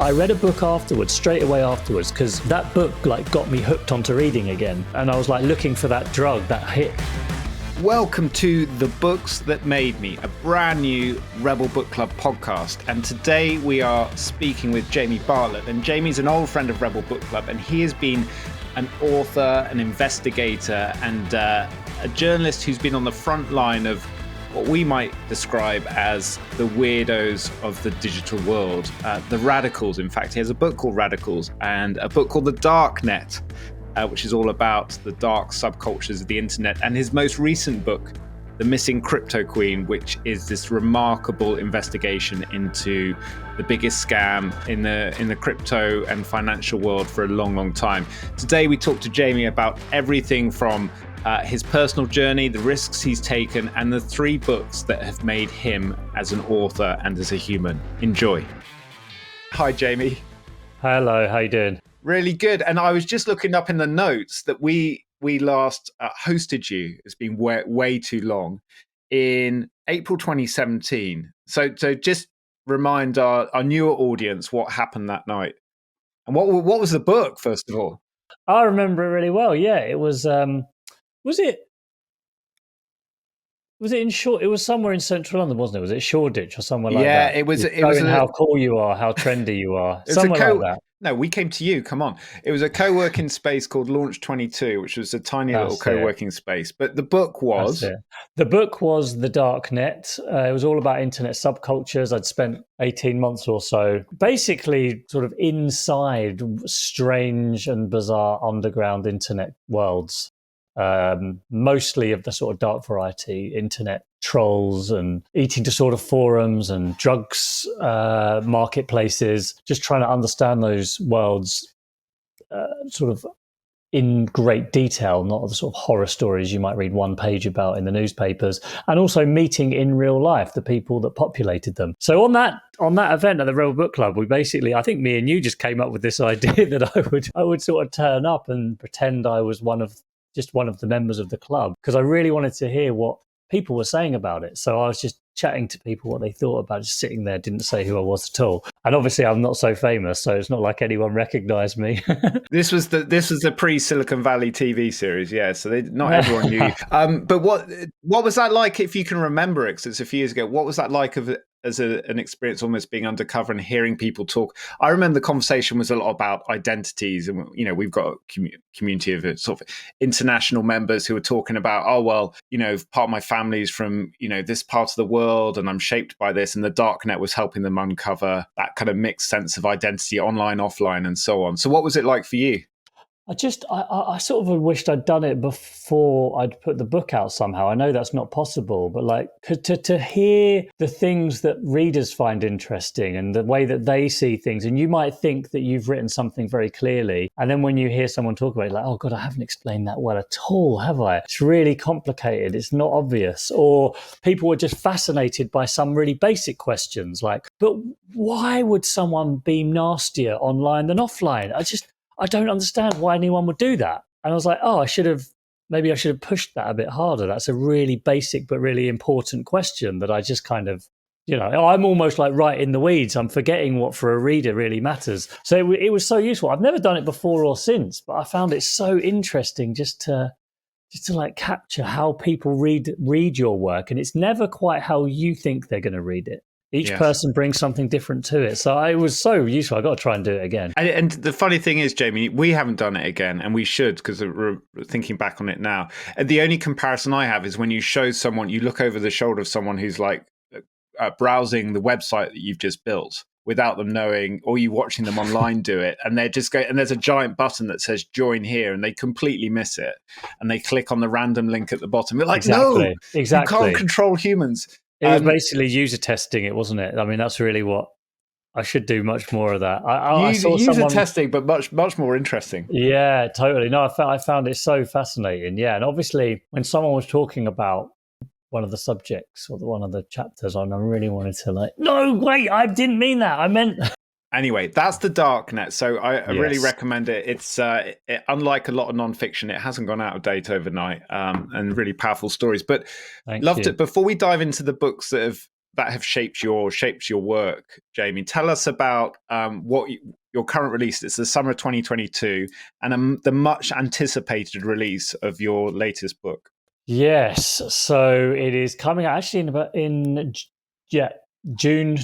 I read a book afterwards, straight away afterwards, because that book got me hooked onto reading again. And I was looking for that drug, that hit. Welcome to The Books That Made Me, a brand new Rebel Book Club podcast. And today we are speaking with Jamie Bartlett. And Jamie's an old friend of Rebel Book Club, and he has been an author, an investigator, and a journalist who's been on the front line of what we might describe as the weirdos of the digital world, the radicals. In fact, he has a book called Radicals and a book called The Dark Net, which is all about the dark subcultures of the internet. And his most recent book, The Missing Cryptoqueen, which is this remarkable investigation into the biggest scam in the crypto and financial world for a long, long time. Today, we talk to Jamie about everything from his personal journey, the risks he's taken, and the 3 books that have made him as an author and as a human. Enjoy. Hi, Jamie. Hello, how you doing? Really good. And I was just looking up in the notes that we last hosted you, it's been way too long, in April 2017. So just remind our newer audience what happened that night. And what was the book, first of all? I remember it really well, yeah. It was... Was it in Short? It was somewhere in central London, wasn't it? Was it Shoreditch or somewhere like that? Yeah, it was how cool you are, how trendy you are. Somewhere like that. No, we came to you. Come on. It was a co-working space called Launch 22, which was a tiny little co-working space. But the book was... The book was The Dark Net. It was all about internet subcultures. I'd spent 18 months or so basically sort of inside strange and bizarre underground internet worlds. Mostly of the sort of dark variety, internet trolls and eating disorder forums and drugs marketplaces, just trying to understand those worlds sort of in great detail, not the sort of horror stories you might read one page about in the newspapers, and also meeting in real life the people that populated them. So on that event at the Rebel Book Club, we basically, I think me and you just came up with this idea that I would sort of turn up and pretend I was one of the members of the club, because I really wanted to hear what people were saying about it. So I was just chatting to people what they thought about it, just sitting there, didn't say who I was at all. And obviously I'm not so famous, so it's not like anyone recognized me. This was the pre-Silicon Valley TV series, yeah. So not everyone knew you. But what was that like, if you can remember it, because it's a few years ago? What was that like as an experience, almost being undercover and hearing people talk? I remember the conversation was a lot about identities, and we've got a community of sort of international members who were talking about, oh well, part of my family's from this part of the world, and I'm shaped by this, and the darknet was helping them uncover that kind of mixed sense of identity, online, offline, and so on. So what was it like for you? I sort of wished I'd done it before I'd put the book out somehow. I know that's not possible, but to hear the things that readers find interesting and the way that they see things, and you might think that you've written something very clearly, and then when you hear someone talk about it, like, oh God, I haven't explained that well at all, have I? It's really complicated. It's not obvious. Or people were just fascinated by some really basic questions, like, but why would someone be nastier online than offline? I don't understand why anyone would do that. And I was like, oh, maybe I should have pushed that a bit harder. That's a really basic but really important question that I just kind of, I'm almost like right in the weeds. I'm forgetting what for a reader really matters. So it was so useful. I've never done it before or since, but I found it so interesting just to like capture how people read your work. And it's never quite how you think they're going to read it. Each person brings something different to it. So it was so useful. I've got to try and do it again. And the funny thing is, Jamie, we haven't done it again, and we should, because we're thinking back on it now. And the only comparison I have is when you show someone, you look over the shoulder of someone who's like browsing the website that you've just built without them knowing, or you watching them online do it, and they're just going, and there's a giant button that says join here, and they completely miss it, and they click on the random link at the bottom. You're like, no, you can't control humans. It was basically user testing it, wasn't it? I mean, that's really what I should do, much more of that. I saw user testing, but much more interesting. Yeah, totally. No, I found it so fascinating. Yeah, and obviously when someone was talking about one of the subjects or one of the chapters, I really wanted to no, wait, I didn't mean that. I meant... Anyway, that's The Dark Net. So I really recommend it. It's unlike a lot of nonfiction, it hasn't gone out of date overnight, and really powerful stories. But loved it. Before we dive into the books that have that have shaped your work, Jamie. Tell us about your current release. It's the summer of 2022, and the much anticipated release of your latest book. Yes, so it is coming out actually in June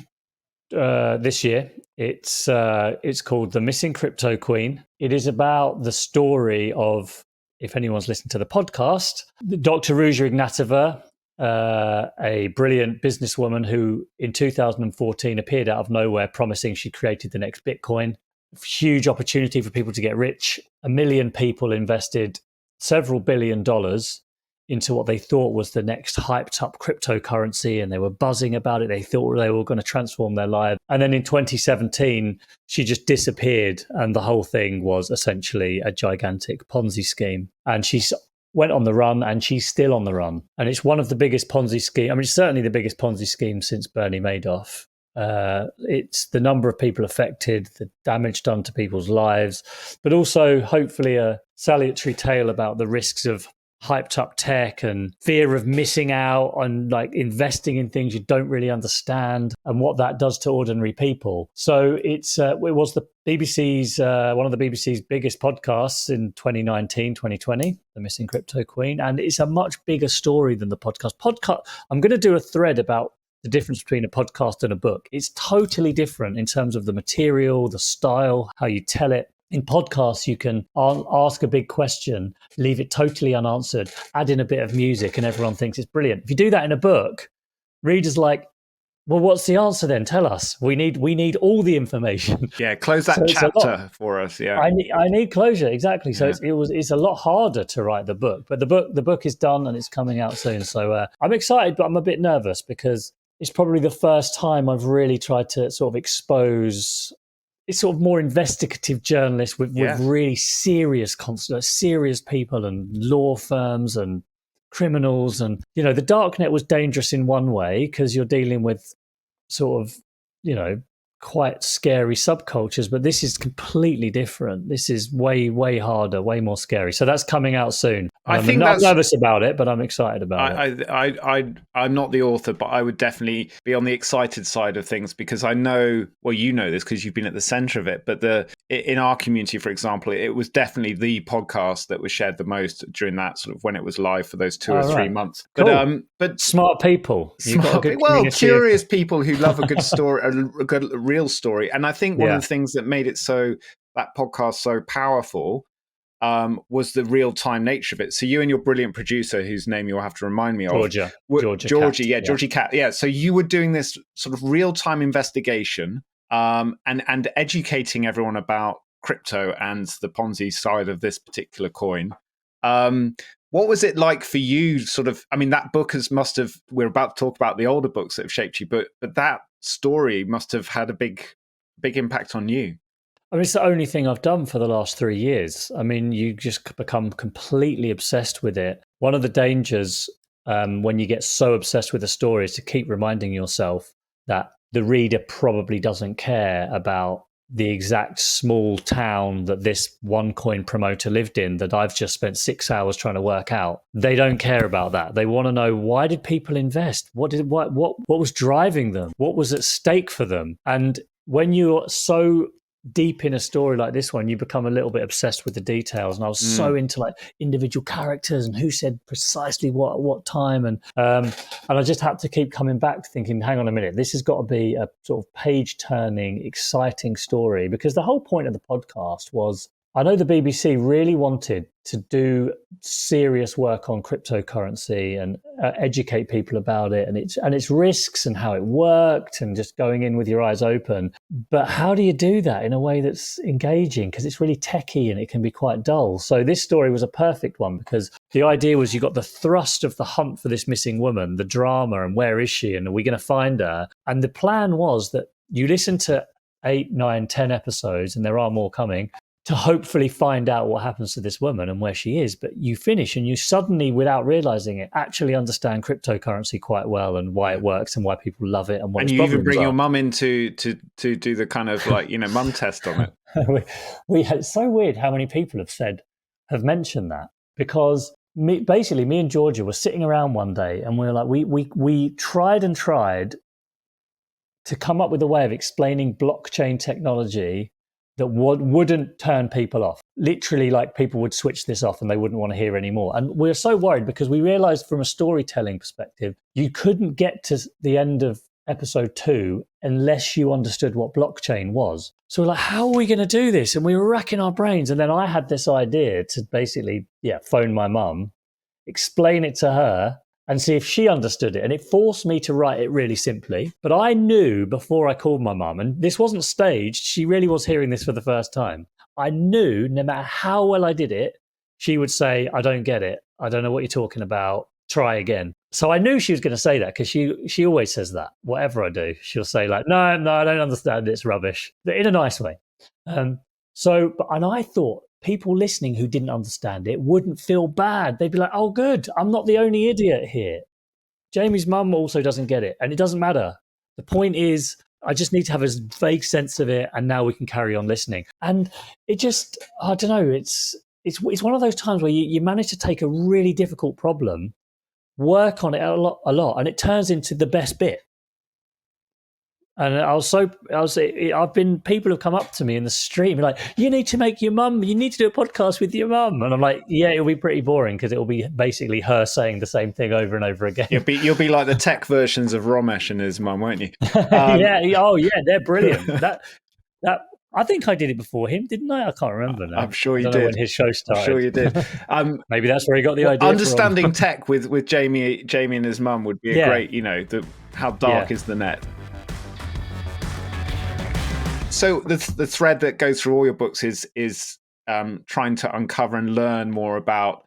this year. It's called The Missing Cryptoqueen. It is about the story of, if anyone's listened to the podcast, Dr. Ruja Ignatova, a brilliant businesswoman who in 2014 appeared out of nowhere promising she created the next Bitcoin. Huge opportunity for people to get rich. 1 million people invested several $billion into what they thought was the next hyped up cryptocurrency, and they were buzzing about it. They thought they were going to transform their lives. And then in 2017, she just disappeared, and the whole thing was essentially a gigantic Ponzi scheme. And she went on the run, and she's still on the run. And it's one of the biggest Ponzi schemes. I mean, it's certainly the biggest Ponzi scheme since Bernie Madoff. It's the number of people affected, the damage done to people's lives, but also hopefully a salutary tale about the risks of hyped up tech and fear of missing out on like investing in things you don't really understand and what that does to ordinary people. So it was the BBC's one of the BBC's biggest podcasts in 2019, 2020, The Missing Cryptoqueen, and it's a much bigger story than the podcast. I'm going to do a thread about the difference between a podcast and a book. It's totally different in terms of the material, the style, how you tell it. In podcasts, you can ask a big question, leave it totally unanswered, add in a bit of music, and everyone thinks it's brilliant. If you do that in a book, readers like, well, what's the answer then? Tell us. We need all the information. Yeah, close that chapter for us. Yeah, I need closure, exactly. So it's a lot harder to write the book, but the book is done and it's coming out soon. So I'm excited, but I'm a bit nervous because it's probably the first time I've really tried to sort of expose. It's sort of more investigative journalists with really serious people and law firms and criminals. And, you know, the darknet was dangerous in one way because you're dealing with sort of, you know, quite scary subcultures, but this is completely different. This is way, way harder, way more scary. So that's coming out soon. I'm not nervous about it, but I'm excited about it. I'm not the author, but I would definitely be on the excited side of things because I know, well, you know this because you've been at the center of it, but in our community, for example, it was definitely the podcast that was shared the most during that sort of when it was live for those 2 or 3 months. Cool. But smart people. Curious people who love a good story, a good real story. And I think one of the things that made it that podcast so powerful was the real-time nature of it. So you and your brilliant producer, whose name you'll have to remind me of, Georgie Cat. Yeah, so you were doing this sort of real-time investigation and educating everyone about crypto and the Ponzi side of this particular coin. What was it like for you? Sort of, I mean, that book we're about to talk about the older books that have shaped you, but that story must have had a big impact on you. I mean, it's the only thing I've done for the last 3 years. I mean, you just become completely obsessed with it. One of the dangers when you get so obsessed with a story is to keep reminding yourself that the reader probably doesn't care about the exact small town that this OneCoin promoter lived in that I've just spent 6 hours trying to work out. They don't care about that. They want to know, why did people invest? What was driving them? What was at stake for them? And when you're so deep in a story like this one, you become a little bit obsessed with the details. And I was so into like individual characters and who said precisely what at what time. And I just had to keep coming back thinking, hang on a minute, this has got to be a sort of page turning, exciting story, because the whole point of the podcast was, I know the BBC really wanted to do serious work on cryptocurrency and educate people about it and its risks and how it worked and just going in with your eyes open. But how do you do that in a way that's engaging? Because it's really techie and it can be quite dull. So this story was a perfect one because the idea was you got the thrust of the hunt for this missing woman, the drama and where is she and are we going to find her? And the plan was that you listen to 8, 9, 10 episodes, and there are more coming, to hopefully find out what happens to this woman and where she is. But you finish and you suddenly, without realizing it, actually understand cryptocurrency quite well and why it works and why people love it and what its problems are. And you even bring your mum in to do the kind of like, mum test on it. It's so weird how many people have mentioned that, because me and Georgia were sitting around one day and we were like, we tried and tried to come up with a way of explaining blockchain technology that wouldn't turn people off. Literally, like, people would switch this off and they wouldn't want to hear anymore. And we're so worried because we realized from a storytelling perspective, you couldn't get to the end of episode 2 unless you understood what blockchain was. So we're like, how are we going to do this? And we were racking our brains. And then I had this idea to basically, phone my mum, explain it to her, and see if she understood it. And it forced me to write it really simply. But I knew before I called my mum, and this wasn't staged, she really was hearing this for the first time. I knew no matter how well I did it, she would say, I don't get it. I don't know what you're talking about. Try again. So I knew she was going to say that because she always says that. Whatever I do, she'll say like, no, I don't understand. It's rubbish. But in a nice way. And I thought people listening who didn't understand it wouldn't feel bad. They'd be like, oh, good. I'm not the only idiot here. Jamie's mum also doesn't get it. And it doesn't matter. The point is, I just need to have a vague sense of it. And now we can carry on listening. And it just, I don't know, it's one of those times where you manage to take a really difficult problem, work on it a lot, and it turns into the best bit. And people have come up to me in the street and be like, you need to do a podcast with your mum. And I'm like, yeah, it'll be pretty boring because it'll be basically her saying the same thing over and over again. You'll be like the tech versions of Romesh and his mum, won't you? They're brilliant. that I think I did it before him, didn't I? I can't remember now. I'm sure you I don't did. know when his show started. I'm sure you did. Maybe that's where he got the idea. Understanding tech with Jamie and his mum would be a great, how dark is the net. So the thread that goes through all your books is trying to uncover and learn more about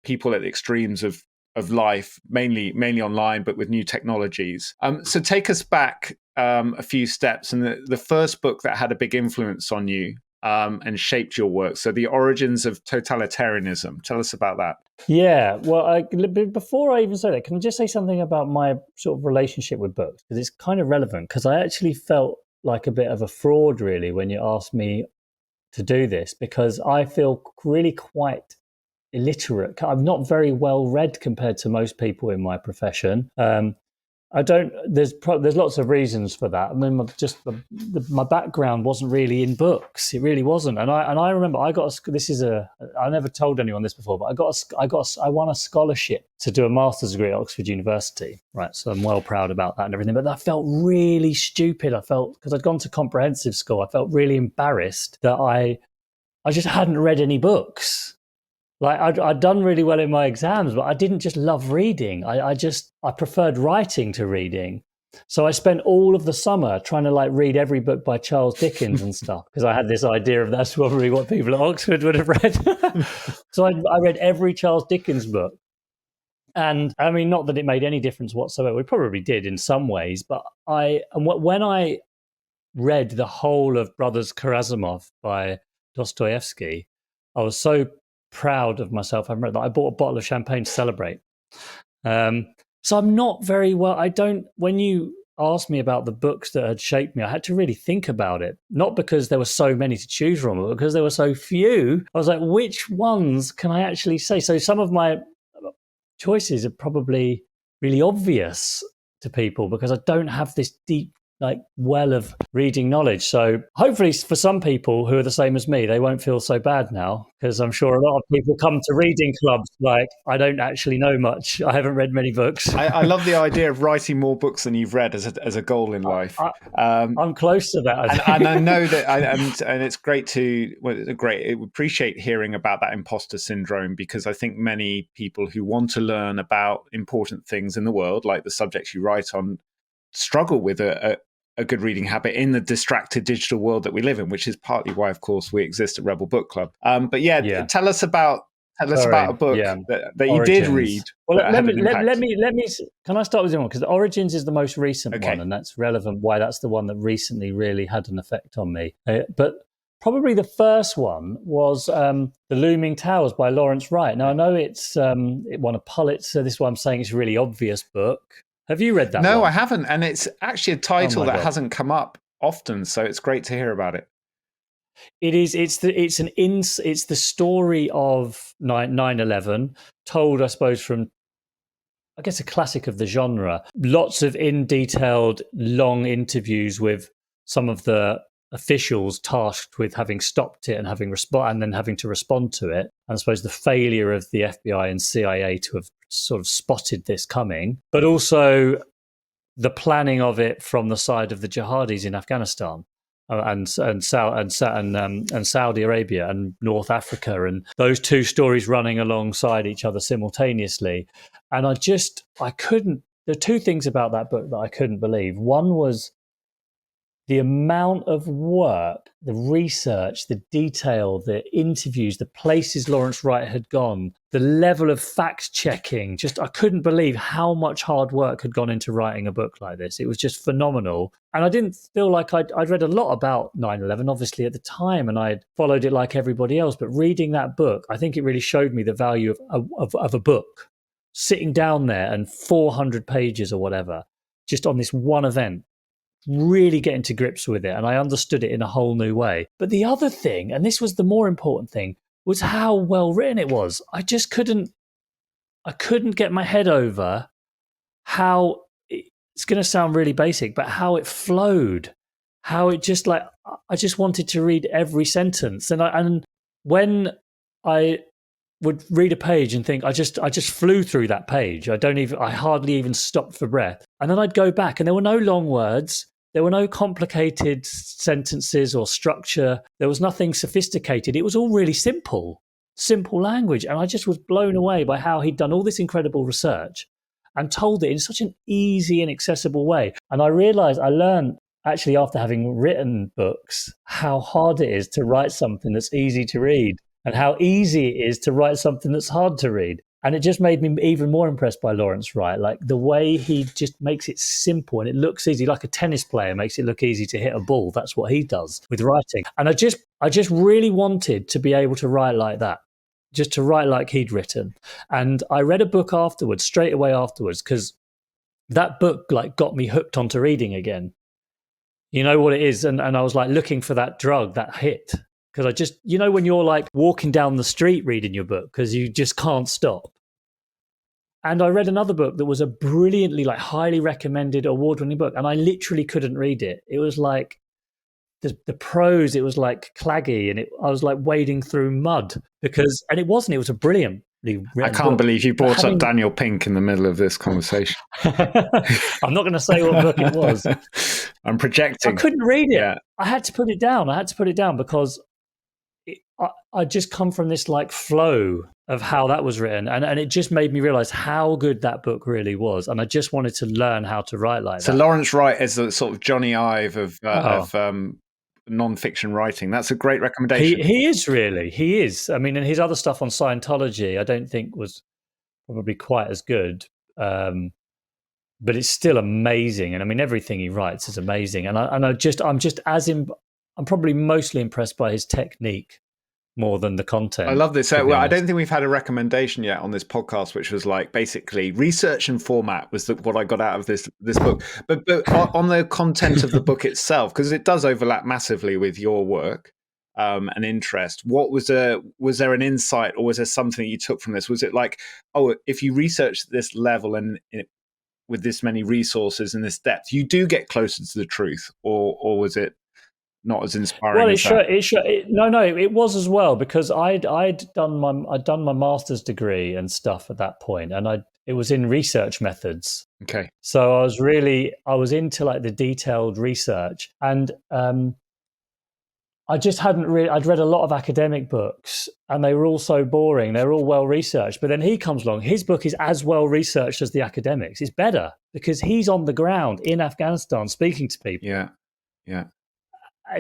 people at the extremes of life, mainly online, but with new technologies. So take us back a few steps, and the first book that had a big influence on you and shaped your work. So The Origins of Totalitarianism. Tell us about that. Yeah, well, before I even say that, can I just say something about my sort of relationship with books? Because it's kind of relevant, because I actually felt like a bit of a fraud, really, when you asked me to do this, because I feel really quite illiterate. I'm not very well read compared to most people in my profession. There's lots of reasons for that. I mean, my background wasn't really in books. It really wasn't. And I remember I never told anyone this before, but I won a scholarship to do a master's degree at Oxford University. Right. So I'm well proud about that and everything. But that felt really stupid. Because I'd gone to comprehensive school, I felt really embarrassed that I just hadn't read any books. Like I'd done really well in my exams, but I didn't just love reading. I preferred writing to reading. So I spent all of the summer trying to read every book by Charles Dickens and stuff, because I had this idea of that's probably what people at Oxford would have read. So I read every Charles Dickens book. And I mean, not that it made any difference whatsoever. It probably did in some ways, but when I read the whole of Brothers Karamazov by Dostoevsky, I was so proud of myself. I bought a bottle of champagne to celebrate. So I'm not very well. When you asked me about the books that had shaped me, I had to really think about it. Not because there were so many to choose from, but because there were so few. I was like, which ones can I actually say? So some of my choices are probably really obvious to people because I don't have this deep well of reading knowledge. So hopefully for some people who are the same as me, they won't feel so bad now, because I'm sure a lot of people come to reading clubs like, I don't actually know much. I haven't read many books. I love the idea of writing more books than you've read as a goal in life. I'm close to that. And I know that, and it's great to appreciate hearing about that imposter syndrome, because I think many people who want to learn about important things in the world, like the subjects you write on, struggle with a good reading habit in the distracted digital world that we live in, which is partly why, of course, we exist at Rebel Book Club. Tell us about a book that you did read. Well, let me. Can I start with the one? Because Origins is the most recent one, and that's relevant. Why that's the one that recently really had an effect on me. But probably the first one was The Looming Towers by Lawrence Wright. Now I know it won a Pulitzer. This is why I'm saying it's a really obvious book. Have you read that? No, one? I haven't, and it's actually a title that hasn't come up often, so it's great to hear about it. It is. It's the story of 9/11, told, I suppose, from I guess, a classic of the genre. Lots of detailed, long interviews with some of the officials tasked with having stopped it and and then having to respond to it. And I suppose the failure of the FBI and CIA to have sort of spotted this coming, but also the planning of it from the side of the jihadis in Afghanistan. And Saudi Arabia and North Africa, and those two stories running alongside each other simultaneously. And I couldn't. There are two things about that book that I couldn't believe. One was the amount of work, the research, the detail, the interviews, the places Lawrence Wright had gone, the level of fact checking. I couldn't believe how much hard work had gone into writing a book like this. It was just phenomenal. And I didn't feel like I'd read a lot about 9/11, obviously, at the time, and I'd followed it like everybody else. But reading that book, I think it really showed me the value of a book. Sitting down there and 400 pages or whatever, just on this one event, really getting to grips with it, and I understood it in a whole new way. But the other thing, and this was the more important thing, was how well written it was. I couldn't get my head over how, it's going to sound really basic, but how it flowed, how it just I just wanted to read every sentence. And when I would read a page and think, I just flew through that page. I hardly even stopped for breath. And then I'd go back and there were no long words. There were no complicated sentences or structure. There was nothing sophisticated. It was all really simple language. And I just was blown away by how he'd done all this incredible research and told it in such an easy and accessible way. And I learned actually after having written books, how hard it is to write something that's easy to read and how easy it is to write something that's hard to read. And it just made me even more impressed by Lawrence Wright, like the way he just makes it simple and it looks easy, like a tennis player makes it look easy to hit a ball. That's what he does with writing. And I just really wanted to be able to write like that, just to write like he'd written. And I read a book straight away afterwards, because that book got me hooked onto reading again. You know what it is? And I was looking for that drug, that hit. Because when you're walking down the street reading your book because you just can't stop. And I read another book that was a brilliantly, highly recommended, award-winning book, and I literally couldn't read it. It was the prose, it was claggy, and I was wading through mud and it wasn't. It was a brilliantly written I can't book. believe you brought up Daniel Pink in the middle of this conversation. I'm not going to say what book it was. I'm projecting. I couldn't read it. Yeah. I had to put it down because I just come from this flow of how that was written, and it just made me realize how good that book really was, and I just wanted to learn how to write like that. So Lawrence Wright is the sort of Johnny Ive of non-fiction writing. That's a great recommendation. He is. I mean, and his other stuff on Scientology, I don't think was probably quite as good, but it's still amazing. And I mean, everything he writes is amazing. And I'm probably mostly impressed by his technique more than the content. I love this. Well, I don't think we've had a recommendation yet on this podcast, which was basically research and format was what I got out of this book. But on the content of the book itself, because it does overlap massively with your work and interest, was there an insight, or was there something you took from this? Was it if you research this level and with this many resources and this depth, you do get closer to the truth, or was it not as inspiring? Well, it was as well, because I'd done my master's degree and stuff at that point, and it was in research methods. Okay. So I was into the detailed research, and I just hadn't really. I'd read a lot of academic books, and they were all so boring. They were all well researched, but then he comes along. His book is as well researched as the academics. It's better because he's on the ground in Afghanistan speaking to people. Yeah.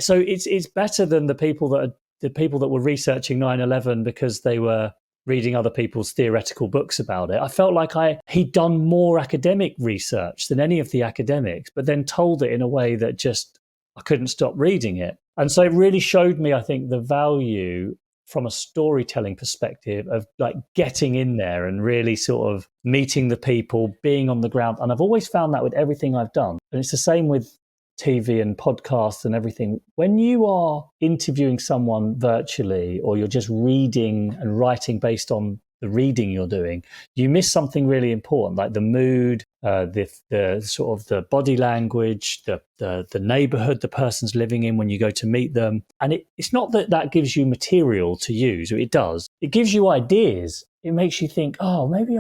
So it's better than the people that were researching 9/11 because they were reading other people's theoretical books about it. I felt like he'd done more academic research than any of the academics, but then told it in a way that just I couldn't stop reading it. And so it really showed me, I think, the value from a storytelling perspective of getting in there and really sort of meeting the people, being on the ground. And I've always found that with everything I've done. And it's the same with TV and podcasts and everything. When you are interviewing someone virtually, or you're just reading and writing based on the reading you're doing, you miss something really important, like the mood, the sort of the body language, the neighborhood the person's living in when you go to meet them. And it's not that gives you material to use. It does. It gives you ideas. It makes you think, oh, maybe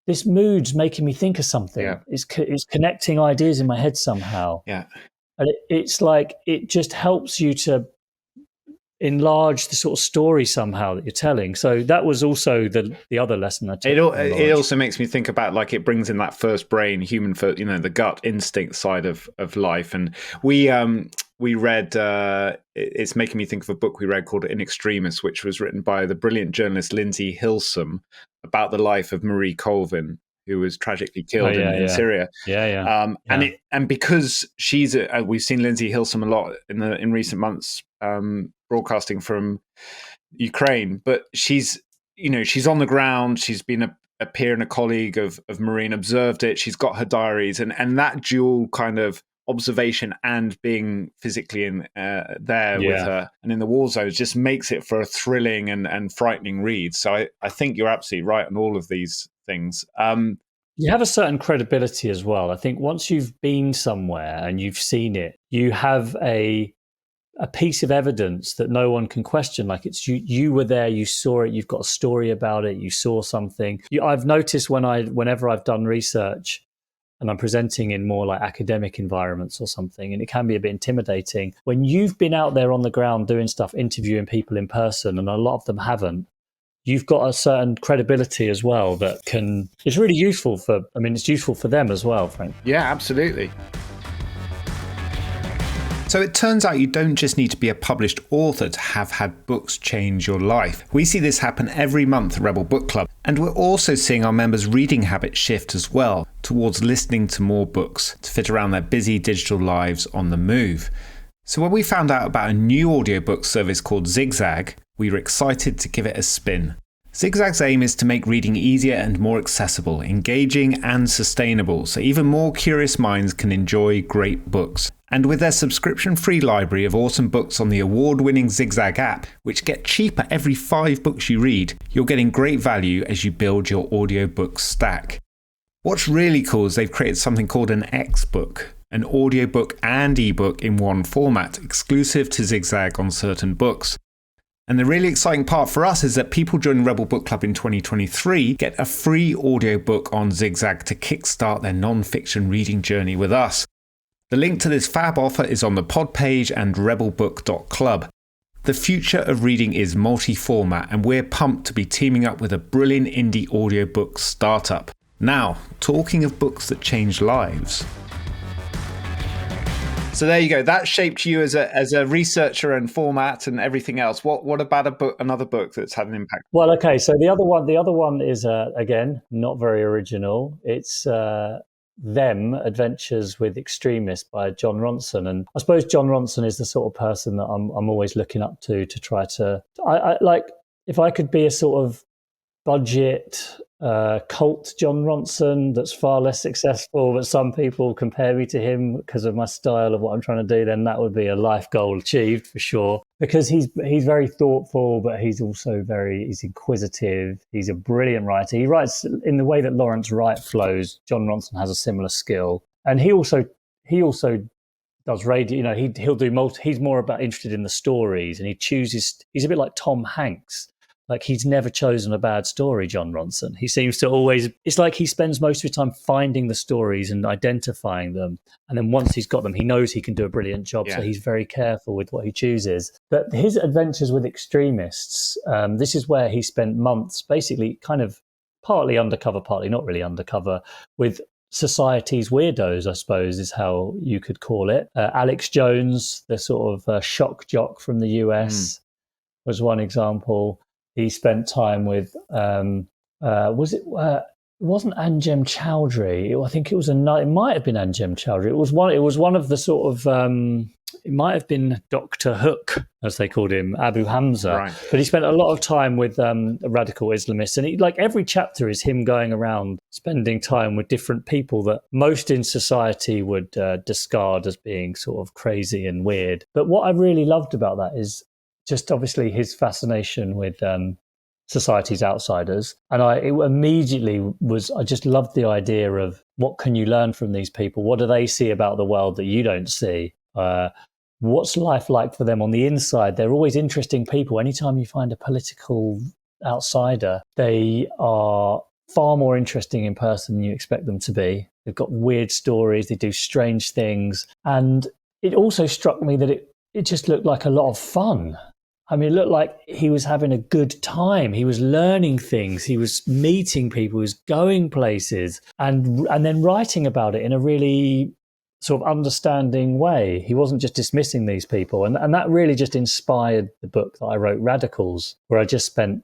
this mood's making me think of something. Yeah. It's connecting ideas in my head somehow. Yeah. And it's like, it just helps you to enlarge the sort of story somehow that you're telling. So that was also the other lesson I took. It also makes me think about, like, it brings in that first brain, human, the gut instinct side of life. And we read, it's making me think of a book we read called In Extremis, which was written by the brilliant journalist Lindsay Hilsum, about the life of Marie Colvin, who was tragically killed in Syria. And because we've seen Lindsay Hilsum a lot in recent months, broadcasting from Ukraine, but she's on the ground. She's been a peer and a colleague of Marie, observed it. She's got her diaries, and that dual kind of observation and being physically in there with her and in the war zones just makes it for a thrilling and frightening read. So I think you're absolutely right on all of these things. You have a certain credibility as well. I think once you've been somewhere and you've seen it, you have a piece of evidence that no one can question. Like, it's you were there, you saw it, you've got a story about it, you saw something. I've noticed whenever I've done research and I'm presenting in more like academic environments or something, and it can be a bit intimidating, when you've been out there on the ground doing stuff, interviewing people in person, and a lot of them haven't, you've got a certain credibility as well that it's really useful it's useful for them as well, frankly. Yeah, absolutely. So it turns out you don't just need to be a published author to have had books change your life. We see this happen every month at Rebel Book Club, and we're also seeing our members' reading habits shift as well, towards listening to more books to fit around their busy digital lives on the move. So when we found out about a new audiobook service called Zigzag, we were excited to give it a spin. Zigzag's aim is to make reading easier and more accessible, engaging and sustainable, so even more curious minds can enjoy great books. And with their subscription-free library of awesome books on the award-winning Zigzag app, which get cheaper every 5 books you read, you're getting great value as you build your audiobook stack. What's really cool is they've created something called an X-book, an audiobook and ebook in one format, exclusive to Zigzag on certain books. And the really exciting part for us is that people joining Rebel Book Club in 2023 get a free audiobook on Zigzag to kickstart their non-fiction reading journey with us. The link to this fab offer is on the pod page and rebelbook.club. The future of reading is multi-format, and we're pumped to be teaming up with a brilliant indie audiobook startup. Now, talking of books that change lives. So there you go. That shaped you as a researcher and format and everything else. What about another book that's had an impact? Well, okay. So the other one is again not very original. It's Them Adventures with Extremists by John Ronson, and I suppose John Ronson is the sort of person that I'm always looking up to try to. I like, if I could be a sort of budget cult John Ronson that's far less successful, but some people compare me to him because of my style of what I'm trying to do, then that would be a life goal achieved for sure. Because he's very thoughtful, but he's also he's inquisitive. He's a brilliant writer. He writes in the way that Lawrence Wright flows. John Ronson has a similar skill, and he also does radio. He'll do he's more interested in the stories, and he's a bit like Tom Hanks. Like, he's never chosen a bad story, John Ronson. He seems to always, it's like he spends most of his time finding the stories and identifying them. And then once he's got them, he knows he can do a brilliant job. Yeah. So he's very careful with what he chooses. But his Adventures with Extremists, this is where he spent months basically kind of partly undercover, partly not really undercover, with society's weirdos, I suppose, is how you could call it. Alex Jones, the sort of shock jock from the US, was one example. He spent time with, it wasn't Anjem Chowdhury. I think it might have been Anjem Chowdhury. It was one of the sort of, it might have been Dr. Hook, as they called him, Abu Hamza. Right. But he spent a lot of time with radical Islamists. And every chapter is him going around spending time with different people that most in society would discard as being sort of crazy and weird. But what I really loved about that is just obviously his fascination with Society's Outsiders. And I just loved the idea of what can you learn from these people? What do they see about the world that you don't see? What's life like for them on the inside? They're always interesting people. Anytime you find a political outsider, they are far more interesting in person than you expect them to be. They've got weird stories, they do strange things. And it also struck me that it just looked like a lot of fun. I mean, it looked like he was having a good time. He was learning things. He was meeting people. He was going places and then writing about it in a really sort of understanding way. He wasn't just dismissing these people. And that really just inspired the book that I wrote, Radicals, where I just spent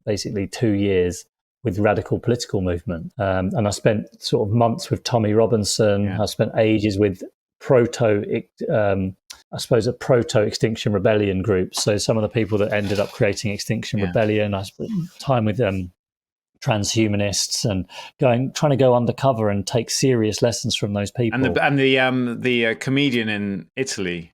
basically 2 years with radical political movement. And I spent sort of months with Tommy Robinson. Yeah. I spent ages with proto Extinction Rebellion groups. So some of the people that ended up creating Extinction Rebellion, I spent time with transhumanists and trying to go undercover and take serious lessons from those people. And the comedian in Italy,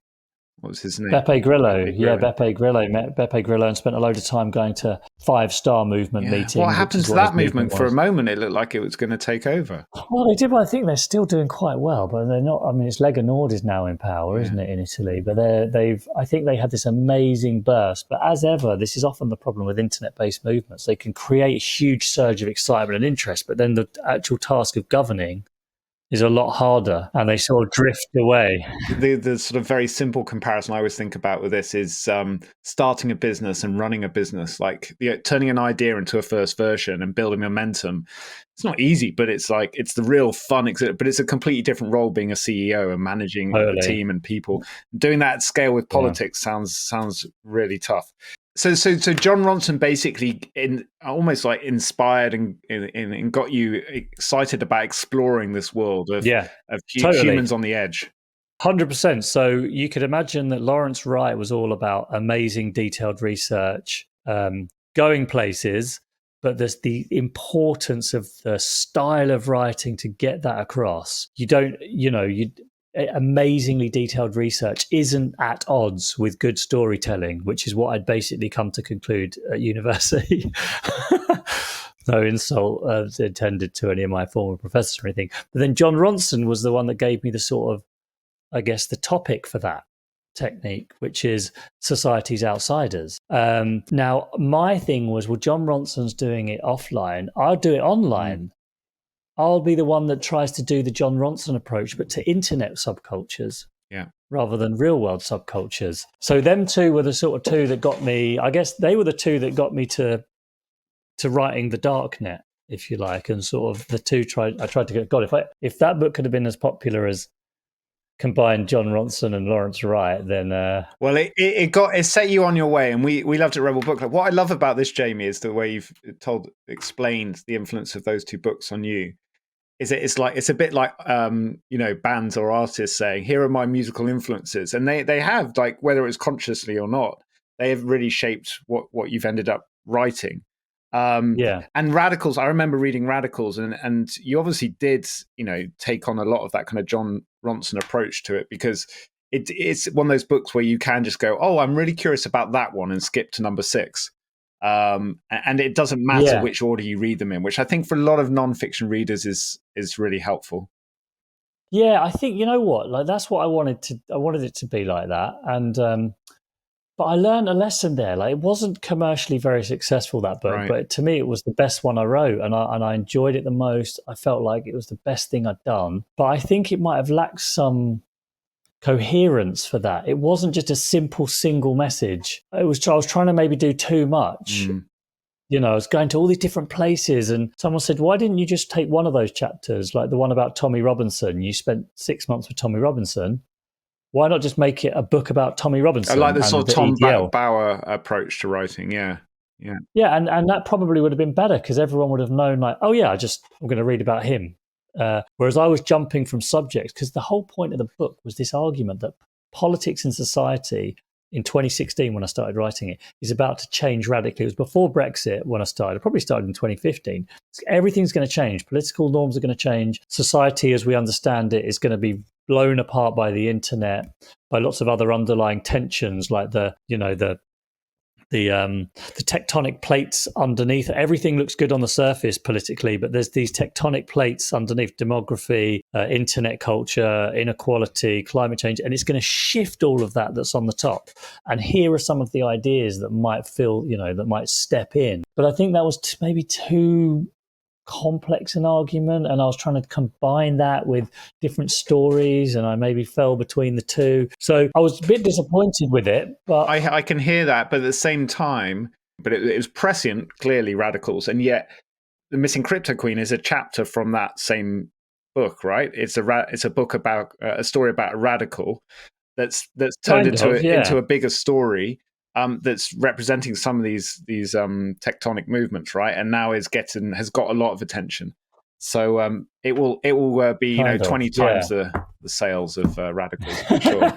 what was his name? Beppe Grillo. Yeah, Beppe Grillo. Met Beppe Grillo and spent a load of time going to 5-star movement meetings. What happened to that movement? For a moment, it looked like it was going to take over. Well, they did, but I think they're still doing quite well, but they're not. I mean, it's Lega Nord is now in power, isn't it, in Italy? But I think they had this amazing burst. But as ever, this is often the problem with internet-based movements. They can create a huge surge of excitement and interest, but then the actual task of governing is a lot harder, and they sort of drift away. The sort of very simple comparison I always think about with this is starting a business and running a business, like turning an idea into a first version and building momentum. It's not easy, but it's the real fun. But it's a completely different role being a CEO and managing a team and people. Doing that at scale with politics sounds really tough. So John Ronson basically almost like inspired and got you excited about exploring this world of humans on the edge. 100%. So you could imagine that Lawrence Wright was all about amazing detailed research, going places, but there's the importance of the style of writing to get that across. Amazingly detailed research isn't at odds with good storytelling, which is what I'd basically come to conclude at university. No insult intended to any of my former professors or anything. But then John Ronson was the one that gave me the sort of, I guess, the topic for that technique, which is Society's Outsiders. Now, my thing was, well, John Ronson's doing it offline. I'll do it online. I'll be the one that tries to do the John Ronson approach, but to internet subcultures rather than real world subcultures. So them two were the sort of two that got me, I guess they were the two that got me to writing the darknet, if you like, and sort of the two I tried to get, God, if that book could have been as popular as combined John Ronson and Lawrence Wright, then well, it set you on your way, and we loved it at Rebel Book Club. What I love about this, Jamie, is the way you've explained the influence of those two books on you. It's a bit like bands or artists saying, here are my musical influences, and they have, like, whether it's consciously or not, they have really shaped what you've ended up writing. And Radicals, I remember reading Radicals, and you obviously did take on a lot of that kind of John Ronson approach to it, because it's one of those books where you can just go, oh, I'm really curious about that one, and skip to number 6. And it doesn't matter which order you read them in, which I think for a lot of nonfiction readers is really helpful. Yeah, I think, you know what, like that's what I wanted it to be like that. And but I learned a lesson there. Like, it wasn't commercially very successful, that book, but to me it was the best one I wrote, and I enjoyed it the most. I felt like it was the best thing I'd done. But I think it might have lacked some coherence for that. It wasn't just a simple single message. I was trying to maybe do too much. I was going to all these different places, and someone said, why didn't you just take one of those chapters, like the one about Tommy Robinson? You spent 6 months with Tommy Robinson. Why not just make it a book about Tommy Robinson? I like the sort of Tom Bauer approach to writing. Yeah, and that probably would have been better, because everyone would have known, like, oh yeah, I'm going to read about him. Whereas I was jumping from subjects, because the whole point of the book was this argument that politics and society in 2016, when I started writing it, is about to change radically. It was before Brexit when I started. I probably started in 2015. Everything's going to change. Political norms are going to change. Society, as we understand it, is going to be blown apart by the internet, by lots of other underlying tensions, like the the tectonic plates underneath. Everything looks good on the surface politically, but there's these tectonic plates underneath: demography, internet culture, inequality, climate change, and it's going to shift all of that that's on the top. And here are some of the ideas that might that might step in. But I think that was maybe too complex an argument, and I was trying to combine that with different stories, and I maybe fell between the two. So I was a bit disappointed with it. But I can hear that, but at the same time, it was prescient, clearly radicals, and yet the Missing Cryptoqueen is a chapter from that same book, right? It's a book about a story about a radical that's turned into a bigger story. That's representing some of these tectonic movements, right? And now has got a lot of attention. So it will be 20 times the sales of radicals, for sure.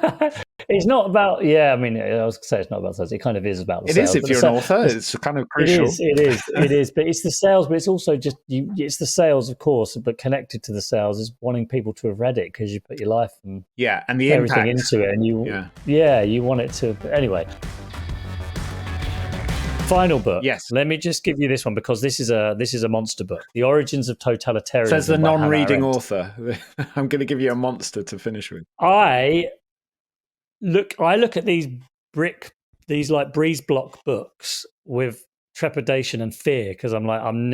It's not about I was going to say it's not about sales. It kind of is about the sales. It is if you're an author. It's kind of crucial. It is. But it's the sales. But it's also just it's the sales, of course. But connected to the sales is wanting people to have read it because you put your life and the everything impact into it, and you want it to anyway. Final book. Yes. Let me just give you this one because this is a monster book. The Origins of Totalitarianism. Says the non-reading author. I'm going to give you a monster to finish with. I look at these like breeze block books with trepidation and fear because I'm like, I'm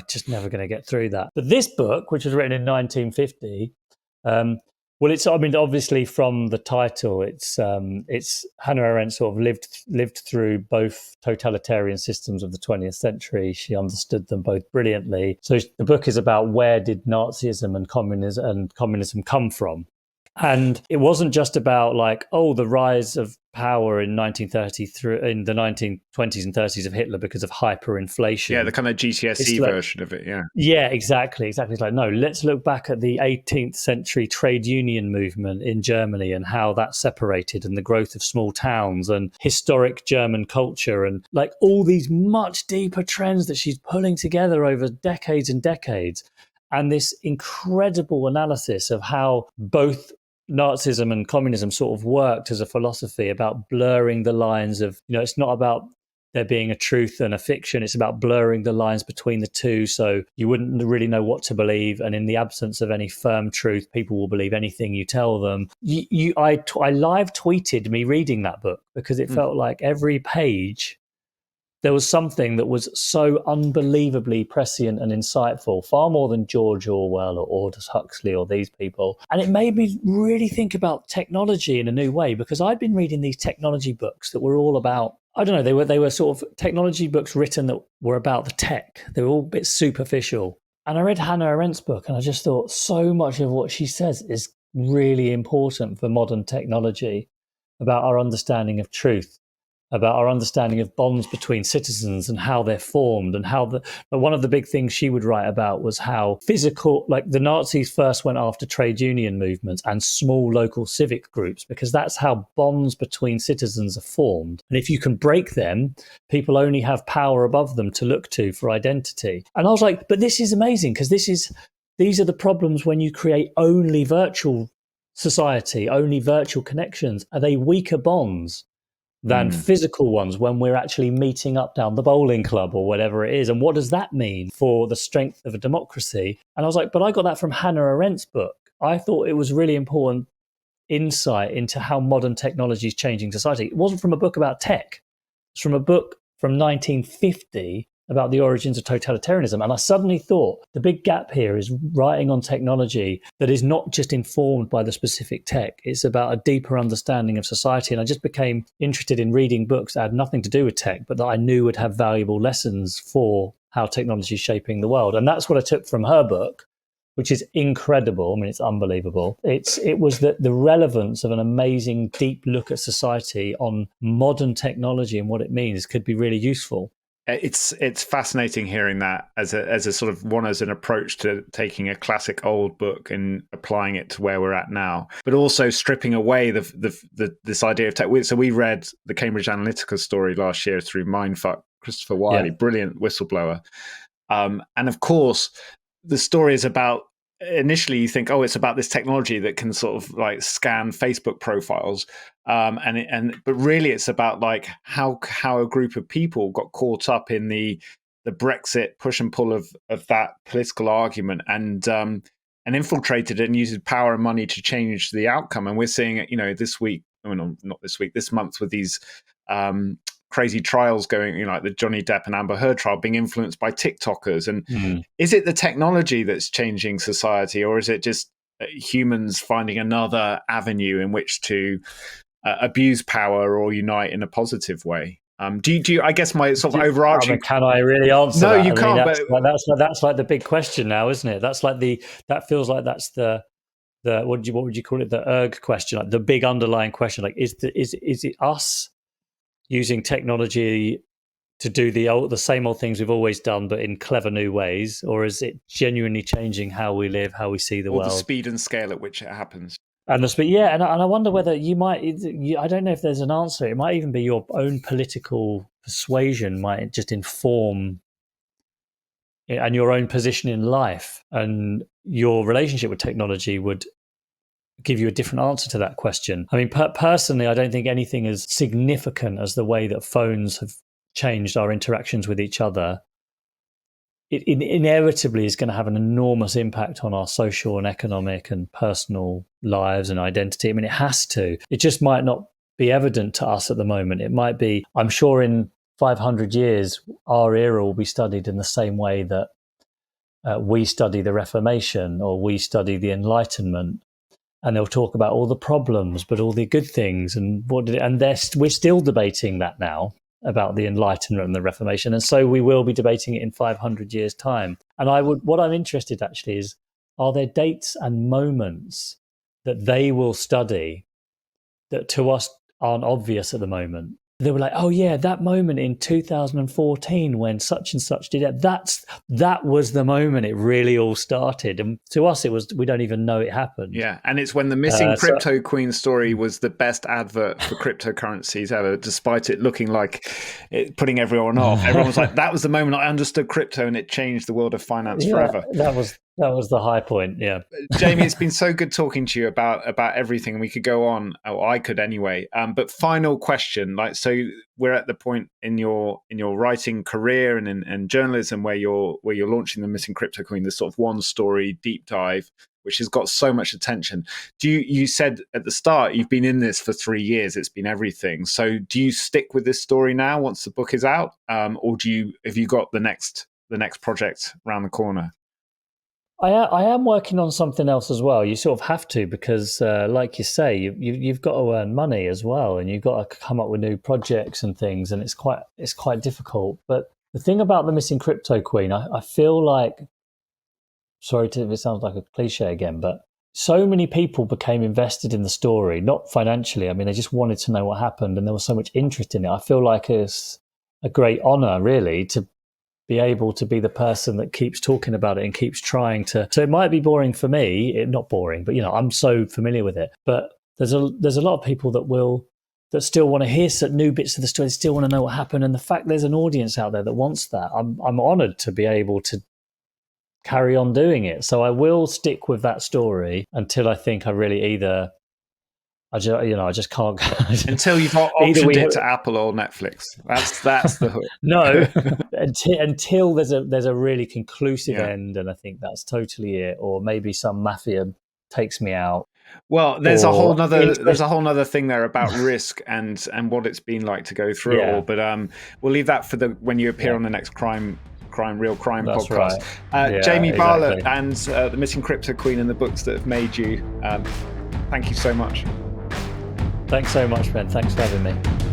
just never gonna get through that. But this book, which was written in 1950, obviously from the title, it's Hannah Arendt sort of lived through both totalitarian systems of the 20th century. She understood them both brilliantly. So the book is about where did Nazism and communism come from. And it wasn't just about like, the rise of power in 1930 in the 1920s and 30s of Hitler because of hyperinflation. Yeah, the kind of GCSE version of it, yeah. Yeah, exactly. It's like, no, let's look back at the 18th century trade union movement in Germany and how that separated and the growth of small towns and historic German culture and like all these much deeper trends that she's pulling together over decades and decades. And this incredible analysis of how both Nazism and communism sort of worked as a philosophy about blurring the lines of, it's not about there being a truth and a fiction. It's about blurring the lines between the two. So you wouldn't really know what to believe. And in the absence of any firm truth, people will believe anything you tell them. I live tweeted me reading that book because it felt like every page there was something that was so unbelievably prescient and insightful, far more than George Orwell or Aldous Huxley or these people. And it made me really think about technology in a new way because I'd been reading these technology books that were all about, I don't know, they were sort of technology books written that were about the tech. They were all a bit superficial. And I read Hannah Arendt's book and I just thought so much of what she says is really important for modern technology, about our understanding of truth, about our understanding of bonds between citizens and how they're formed, and how one of the big things she would write about was how physical, like the Nazis first went after trade union movements and small local civic groups, because that's how bonds between citizens are formed. And if you can break them, people only have power above them to look to for identity. And I was like, but this is amazing, because these are the problems when you create only virtual society, only virtual connections. Are they weaker bonds than physical ones when we're actually meeting up down the bowling club or whatever it is? And what does that mean for the strength of a democracy? And I was like, but I got that from Hannah Arendt's book. I thought it was really important insight into how modern technology is changing society. It wasn't from a book about tech. It's from a book from 1950 about the origins of totalitarianism. And I suddenly thought the big gap here is writing on technology that is not just informed by the specific tech. It's about a deeper understanding of society. And I just became interested in reading books that had nothing to do with tech, but that I knew would have valuable lessons for how technology is shaping the world. And that's what I took from her book, which is incredible. I mean, it's unbelievable. It was the relevance of an amazing deep look at society on modern technology and what it means could be really useful. It's fascinating hearing that as a sort of one, as an approach to taking a classic old book and applying it to where we're at now, but also stripping away this idea of tech. So we read the Cambridge Analytica story last year through Mindfuck, Christopher Wiley, brilliant whistleblower. And of course, the story is about, initially you think, oh, it's about this technology that can sort of like scan Facebook profiles. But really, it's about like how a group of people got caught up in the Brexit push and pull of that political argument and infiltrated it and used power and money to change the outcome. And we're seeing it, this week. Not this week. This month with these crazy trials going, like the Johnny Depp and Amber Heard trial, being influenced by TikTokers. And is it the technology that's changing society, or is it just humans finding another avenue in which to abuse power or unite in a positive way? Do you? I guess my sort of overarching. Can I really answer? No, that? You can't. That's like the big question now, isn't it? That feels like that's the what would you call it? The erg question, like the big underlying question. Like, is it us using technology to do the same old things we've always done, but in clever new ways, or is it genuinely changing how we live, how we see the world, the speed and scale at which it happens? And the speed, yeah, and I wonder whether you might. I don't know if there's an answer. It might even be your own political persuasion might just inform, and your own position in life, and your relationship with technology would give you a different answer to that question. I mean, personally, I don't think anything as significant as the way that phones have changed our interactions with each other. It inevitably is going to have an enormous impact on our social and economic and personal lives and identity. I mean, it has to. It just might not be evident to us at the moment. It might be, I'm sure in 500 years, our era will be studied in the same way that we study the Reformation or we study the Enlightenment. And they'll talk about all the problems, but all the good things. And we're still debating that now, about the Enlightenment and the Reformation. And so we will be debating it in 500 years' time. And what I'm interested actually is, are there dates and moments that they will study that to us aren't obvious at the moment? They were like, oh yeah, that moment in 2014 when such and such did it. That was the moment it really all started. And to us, we don't even know it happened. Yeah, and it's when the Missing Cryptoqueen story was the best advert for cryptocurrencies ever, despite it looking like it putting everyone off. Everyone was like, that was the moment I understood crypto and it changed the world of finance forever. That was the high point, yeah. Jamie, it's been so good talking to you about everything. We could go on, or I could anyway. But final question, so we're at the point in your writing career and in journalism where you're launching the Missing Cryptoqueen, this sort of one story deep dive, which has got so much attention. You said at the start you've been in this for 3 years. It's been everything. So do you stick with this story now once the book is out, or have you got the next project around the corner? I am working on something else as well. You sort of have to, because like you say, you've got to earn money as well, and you've got to come up with new projects and things, and it's quite difficult. But the thing about the Missing Cryptoqueen, I feel like, sorry if it sounds like a cliche again, but so many people became invested in the story, not financially. I mean, they just wanted to know what happened, and there was so much interest in it. I feel like it's a great honor, really, to be able to be the person that keeps talking about it and keeps trying to. So it might be boring for me, not boring, but I'm so familiar with it. But there's a lot of people that still want to hear some new bits of the story, still want to know what happened. And the fact there's an audience out there that wants that, I'm honoured to be able to carry on doing it. So I will stick with that story until I think I really I just can't. Until you've optioned it to Apple or Netflix. That's the hook. No, until there's a really conclusive end, and I think that's totally it. Or maybe some mafia takes me out. Well, there's a whole nother thing there about risk and what it's been like to go through it all. But we'll leave that for when you appear on the next Real Crime That's podcast. Right. Jamie Bartlett and the Missing Cryptoqueen and the books that have made you. Thank you so much. Thanks so much, Ben. Thanks for having me.